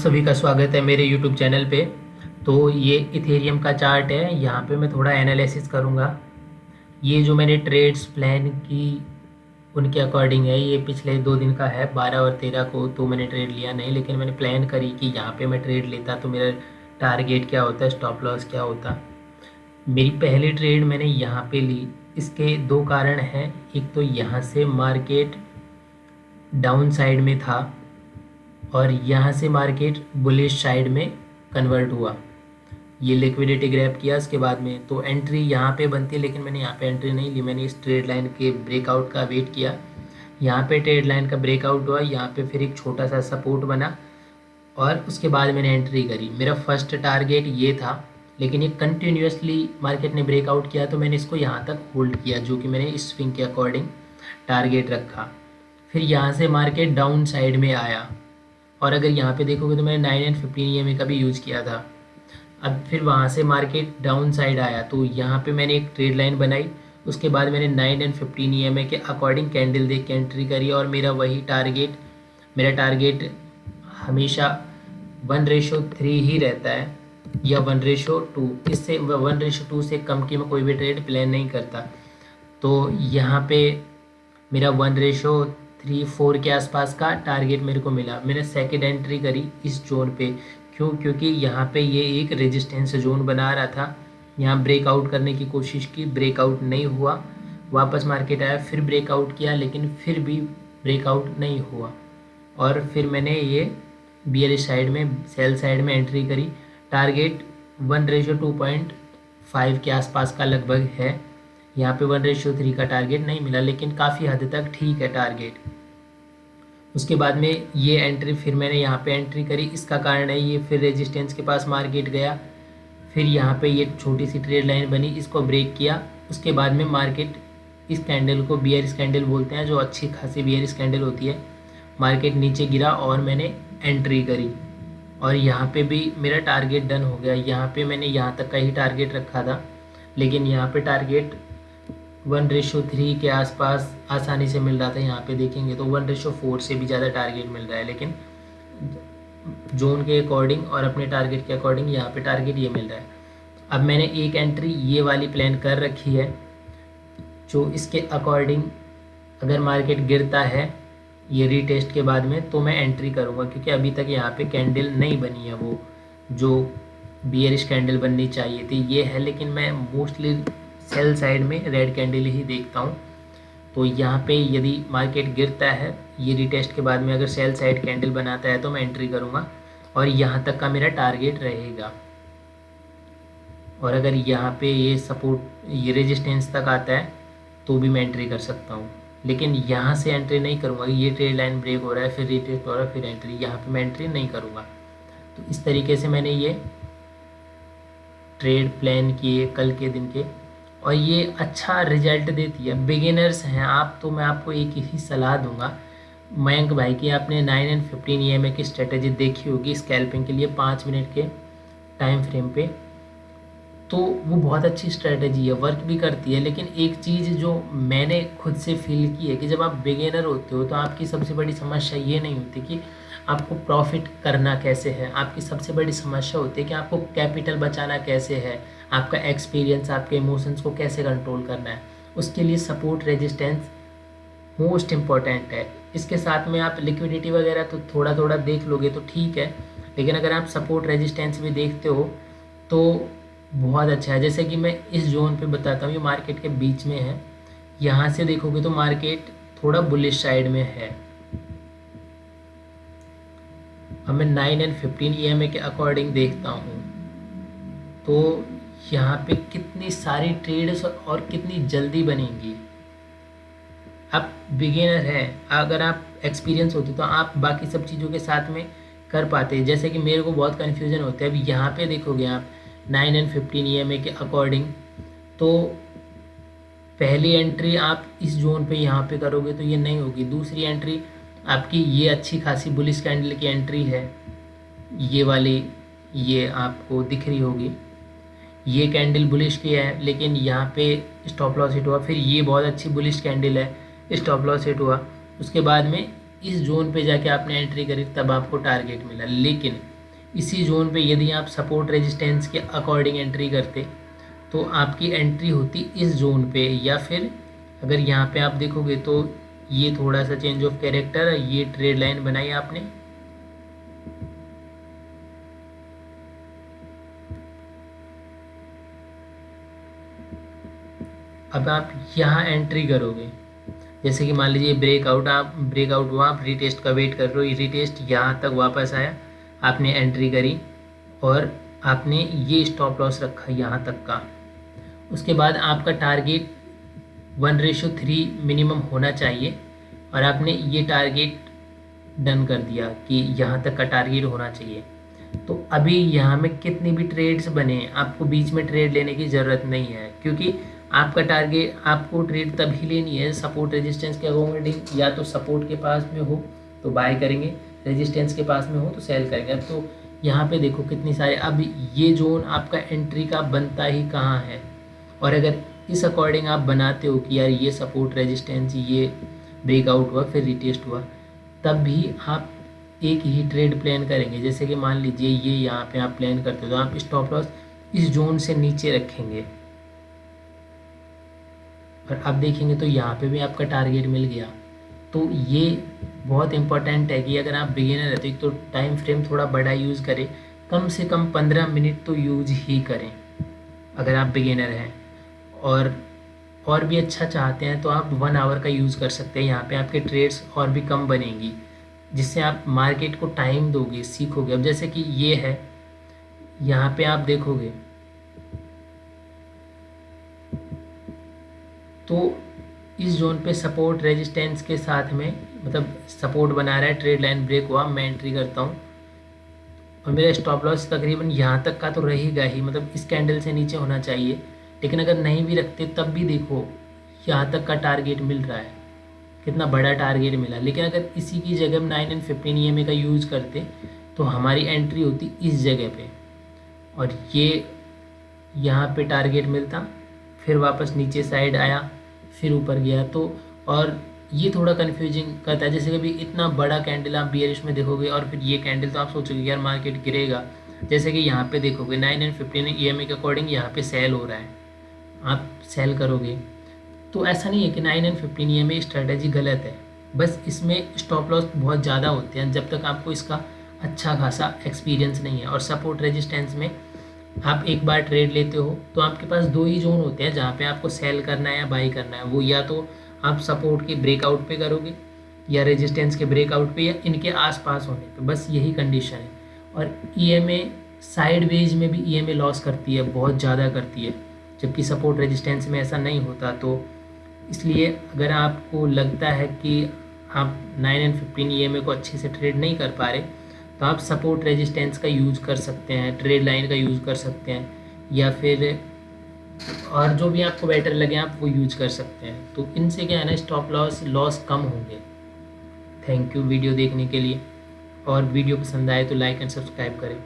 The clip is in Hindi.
सभी का स्वागत है मेरे YouTube चैनल पे। तो ये इथेरियम का चार्ट है। यहाँ पे मैं थोड़ा एनालिसिस करूँगा। ये जो मैंने ट्रेड्स प्लान की उनके अकॉर्डिंग है। ये पिछले 2 दिन का है, 12 और 13 को तो मैंने ट्रेड लिया नहीं, लेकिन मैंने प्लान करी कि यहाँ पे मैं ट्रेड लेता तो मेरा टारगेट क्या होता, स्टॉप लॉस क्या होता। मेरी पहली ट्रेड मैंने यहाँ पे ली। इसके 2 कारण हैं। एक तो यहाँ से मार्केट डाउन साइड में था और यहाँ से मार्केट बुलिश साइड में कन्वर्ट हुआ। ये लिक्विडिटी ग्रैब किया उसके बाद में, तो एंट्री यहाँ पे बनती है, लेकिन मैंने यहाँ पे एंट्री नहीं ली। मैंने इस ट्रेड लाइन के ब्रेकआउट का वेट किया। यहाँ पे ट्रेड लाइन का ब्रेकआउट हुआ, यहाँ पे फिर एक छोटा सा सपोर्ट बना और उसके बाद मैंने एंट्री करी। मेरा फर्स्ट टारगेट ये था, लेकिन ये कंटिन्यूसली मार्केट ने ब्रेकआउट किया तो मैंने इसको यहाँ तक होल्ड किया, जो कि मैंने इस स्विंग के अकॉर्डिंग टारगेट रखा। फिर यहाँ से मार्केट डाउन साइड में आया और अगर यहाँ पे देखोगे तो मैंने 9 एंड 15 EMA का भी यूज़ किया था। अब फिर वहाँ से मार्केट डाउन साइड आया तो यहाँ पे मैंने एक ट्रेड लाइन बनाई। उसके बाद मैंने 9 एंड 15 EMA के अकॉर्डिंग कैंडल देख के एंट्री करी और मेरा टारगेट हमेशा 1:3 ही रहता है या 1:2। इससे 1:2 से कम की मैं कोई भी ट्रेड प्लान नहीं करता। तो यहाँ पे मेरा 1:3-4 के आसपास का टारगेट मेरे को मिला। मैंने सेकंड एंट्री करी इस जोन पे। क्यों? क्योंकि यहाँ पे ये एक रेजिस्टेंस जोन बना रहा था। यहाँ ब्रेकआउट करने की कोशिश की, ब्रेकआउट नहीं हुआ। वापस मार्केट आया, फिर ब्रेकआउट किया, लेकिन फिर भी ब्रेकआउट नहीं हुआ और फिर मैंने ये बियरिश साइड में, सेल साइड में एंट्री करी। टारगेट 1:2.5 के आसपास का लगभग है। यहाँ पे 1:3 का टारगेट नहीं मिला, लेकिन काफ़ी हद तक ठीक है टारगेट। उसके बाद में ये एंट्री फिर मैंने यहाँ पे एंट्री करी। इसका कारण है ये फिर रेजिस्टेंस के पास मार्केट गया, फिर यहाँ पे ये छोटी सी ट्रेड लाइन बनी, इसको ब्रेक किया। उसके बाद में मार्केट इस कैंडल को बियरिश कैंडल बोलते हैं, जो अच्छी खासी बियरिश कैंडल होती है। मार्केट नीचे गिरा और मैंने एंट्री करी और यहाँ पे भी मेरा टारगेट डन हो गया। यहाँ पे मैंने यहाँ तक का ही टारगेट रखा था, लेकिन यहाँ पे टारगेट 1:3 के आसपास आसानी से मिल रहा था। यहाँ पे देखेंगे तो 1:4 से भी ज़्यादा टारगेट मिल रहा है, लेकिन जोन के अकॉर्डिंग और अपने टारगेट के अकॉर्डिंग यहाँ पे टारगेट ये मिल रहा है। अब मैंने एक एंट्री ये वाली प्लान कर रखी है, जो इसके अकॉर्डिंग अगर मार्केट गिरता है ये रीटेस्ट के बाद में तो मैं एंट्री करूँगा, क्योंकि अभी तक यहाँ पे कैंडल नहीं बनी है वो जो बियरिश कैंडल बननी चाहिए थी, ये है। लेकिन मैं मोस्टली सेल साइड में रेड कैंडल ही देखता हूँ। तो यहाँ पे यदि मार्केट गिरता है ये रिटेस्ट के बाद में, अगर सेल साइड कैंडल बनाता है तो मैं एंट्री करूँगा और यहाँ तक का मेरा टारगेट रहेगा। और अगर यहाँ पे ये सपोर्ट, ये रेजिस्टेंस तक आता है तो भी मैं एंट्री कर सकता हूँ, लेकिन यहाँ से एंट्री नहीं करूँगा। ये ट्रेड लाइन ब्रेक हो रहा है, फिर रिटेस्ट हो रहा है, फिर एंट्री, यहाँ पे मैं एंट्री नहीं करूँगा। तो इस तरीके से मैंने ये ट्रेड प्लान किए कल के दिन के, और ये अच्छा रिजल्ट देती है। बिगिनर्स हैं आप तो मैं आपको एक ही सलाह दूंगा, मयंक भाई की आपने 9 एंड 15 EMA की स्ट्रेटेजी देखी होगी स्कैल्पिंग के लिए 5 मिनट के टाइम फ्रेम पे, तो वो बहुत अच्छी स्ट्रेटेजी है, वर्क भी करती है। लेकिन एक चीज़ जो मैंने खुद से फील की है कि जब आप बिगिनर होते हो तो आपकी सबसे बड़ी समस्या ये नहीं होती कि आपको प्रॉफिट करना कैसे है, आपकी सबसे बड़ी समस्या होती है कि आपको कैपिटल बचाना कैसे है, आपका एक्सपीरियंस, आपके इमोशंस को कैसे कंट्रोल करना है। उसके लिए सपोर्ट रेजिस्टेंस मोस्ट इम्पॉर्टेंट है। इसके साथ में आप लिक्विडिटी वगैरह तो थोड़ा थोड़ा देख लोगे तो ठीक है, लेकिन अगर आप सपोर्ट रेजिस्टेंस भी देखते हो तो बहुत अच्छा है। जैसे कि मैं इस जोन पे बताता हूँ, ये मार्केट के बीच में है। यहाँ से देखोगे तो मार्केट थोड़ा बुलिश साइड में है। अब मैं 9 एंड 15 EMA के अकॉर्डिंग देखता हूँ तो यहाँ पे कितनी सारी ट्रेड्स और कितनी जल्दी बनेंगी। आप बिगिनर हैं, अगर आप एक्सपीरियंस होते तो आप बाकी सब चीज़ों के साथ में कर पाते। जैसे कि मेरे को बहुत कन्फ्यूजन होता है। अभी यहाँ पे देखोगे आप 9 एंड 15 EMA के अकॉर्डिंग, तो पहली एंट्री आप इस जोन पे यहाँ पे करोगे तो ये नहीं होगी। दूसरी एंट्री आपकी ये अच्छी खासी बुलिश कैंडल की एंट्री है, ये वाली, ये आपको दिख रही होगी। ये कैंडल बुलिश की है, लेकिन यहाँ पे स्टॉप लॉस हिट हुआ। फिर ये बहुत अच्छी बुलिश कैंडल है, स्टॉप लॉस हिट हुआ। उसके बाद में इस जोन पे जाके आपने एंट्री करी, तब आपको टारगेट मिला। लेकिन इसी जोन पे यदि आप सपोर्ट रेजिस्टेंस के अकॉर्डिंग एंट्री करते तो आपकी एंट्री होती इस जोन पे, या फिर अगर यहाँ पे आप देखोगे तो ये थोड़ा सा चेंज ऑफ कैरेक्टर है, ये ट्रेड लाइन बनाई आपने, अब आप यहाँ एंट्री करोगे। जैसे कि मान लीजिए ब्रेकआउट, आप ब्रेकआउट हुआ, आप रीटेस्ट का वेट कर रहे हो, रीटेस्ट यहाँ तक वापस आया, आपने एंट्री करी और आपने ये स्टॉप लॉस रखा यहाँ तक का। उसके बाद आपका टारगेट 1:3 मिनिमम होना चाहिए और आपने ये टारगेट डन कर दिया कि यहाँ तक का टारगेट होना चाहिए। तो अभी यहाँ में कितनी भी ट्रेड्स बने, आपको बीच में ट्रेड लेने की ज़रूरत नहीं है, क्योंकि आपका टारगेट, आपको ट्रेड तभी लेनी है सपोर्ट रेजिस्टेंस के अकॉर्डिंग, या तो सपोर्ट के पास में हो तो बाय करेंगे, रेजिस्टेंस के पास में हो तो सेल करेंगे। अब तो यहाँ पे देखो कितनी सारे, अब ये जोन आपका एंट्री का बनता ही कहाँ है, और अगर इस अकॉर्डिंग आप बनाते हो कि यार ये सपोर्ट रेजिस्टेंस, ये ब्रेकआउट हुआ फिर रिटेस्ट हुआ, तब भी आप एक ही ट्रेड प्लान करेंगे। जैसे कि मान लीजिए ये यहाँ पे आप प्लान करते हो तो आप स्टॉप लॉस इस जोन से नीचे रखेंगे और अब देखेंगे तो यहाँ पे भी आपका टारगेट मिल गया। तो ये बहुत इंपॉर्टेंट है कि अगर आप बिगिनर है तो एक तो टाइम फ्रेम थोड़ा बड़ा यूज़ करें, कम से कम 15 मिनट तो यूज़ ही करें अगर आप बिगिनर हैं, और भी अच्छा चाहते हैं तो आप 1 आवर का यूज़ कर सकते हैं। यहाँ पे आपके ट्रेड्स और भी कम बनेंगी, जिससे आप मार्केट को टाइम दोगे, सीखोगे। अब जैसे कि ये है, यहाँ पे आप देखोगे तो इस जोन पे सपोर्ट रेजिस्टेंस के साथ में, मतलब सपोर्ट बना रहा है, ट्रेड लाइन ब्रेक हुआ, मैं एंट्री करता हूँ और मेरा स्टॉप लॉस तकरीबन यहाँ तक का तो रहेगा ही, मतलब इस कैंडल से नीचे होना चाहिए। लेकिन अगर नहीं भी रखते तब भी देखो यहाँ तक का टारगेट मिल रहा है, कितना बड़ा टारगेट मिला। लेकिन अगर इसी की जगह हम 9 and 15 EMA का यूज़ करते तो हमारी एंट्री होती इस जगह पे और ये यहाँ पे टारगेट मिलता, फिर वापस नीचे साइड आया, फिर ऊपर गया। तो और ये थोड़ा कन्फ्यूजिंग करता है, जैसे कभी इतना बड़ा कैंडल आप बियरिश में देखोगे और फिर ये कैंडल, तो आप सोचोगे यार मार्केट गिरेगा। जैसे कि यहाँ पे देखोगे 9 and 15 EMA के अकॉर्डिंग यहाँ पे सेल हो रहा है, आप सेल करोगे। तो ऐसा नहीं है कि 9 and 15 EMA स्ट्रेटजी गलत है, बस इसमें स्टॉप लॉस बहुत ज़्यादा होते हैं जब तक आपको इसका अच्छा खासा एक्सपीरियंस नहीं है। और सपोर्ट रेजिस्टेंस में आप एक बार ट्रेड लेते हो तो आपके पास 2 ही जोन होते हैं जहाँ पे आपको सेल करना है या बाई करना है। वो या तो आप सपोर्ट के ब्रेकआउट पे करोगे या रेजिस्टेंस के ब्रेकआउट पे या इनके आसपास होने पे, बस यही कंडीशन है। और EMA साइड वेज में भी EMA लॉस करती है, बहुत ज़्यादा करती है, जबकि सपोर्ट रेजिस्टेंस में ऐसा नहीं होता। तो इसलिए अगर आपको लगता है कि आप 9 and 15 EMA को अच्छे से ट्रेड नहीं कर पा रहे तो आप सपोर्ट रेजिस्टेंस का यूज़ कर सकते हैं, ट्रेड लाइन का यूज़ कर सकते हैं, या फिर और जो भी आपको बेटर लगे आप वो यूज कर सकते हैं। तो इनसे क्या है ना, स्टॉप लॉस कम होंगे। थैंक यू वीडियो देखने के लिए, और वीडियो पसंद आए तो लाइक एंड सब्सक्राइब करें।